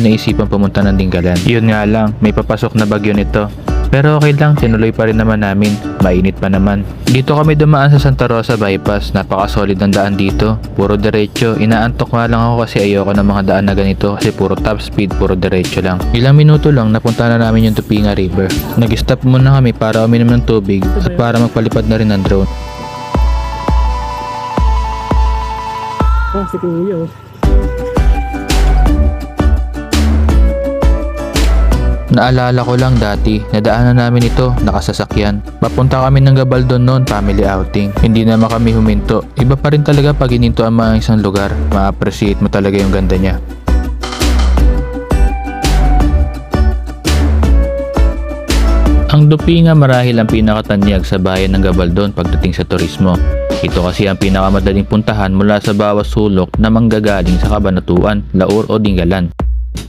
namin naisipan pumunta ng Dingalan. Yun nga lang, may papasok na bagyo nito. Pero okay lang, tinuloy pa rin naman namin. Mainit pa naman. Dito kami dumaan sa Santa Rosa Bypass. Napaka-solid ng daan dito. Puro diretso. Inaantok nga lang ako kasi ayoko ng mga daan na ganito kasi puro top speed, puro diretso lang. Ilang minuto lang napunta na namin yung Tupinga River. Nag-stop muna kami para uminom ng tubig at para magpalipad na rin ng drone. Si Kuya. Naalala ko lang dati, nadaanan namin ito, nakasasakyan. Papunta kami ng Gabaldon noon, family outing. Hindi naman kami huminto. Iba pa rin talaga pag hininto ang mga isang lugar. Ma-appreciate mo talaga yung ganda niya. Ang Tupinga marahil ang pinakatanyag sa bayan ng Gabaldon pagdating sa turismo. Ito kasi ang pinakamadaling puntahan mula sa bawat sulok na manggagaling sa Cabanatuan, Laur o Dingalan.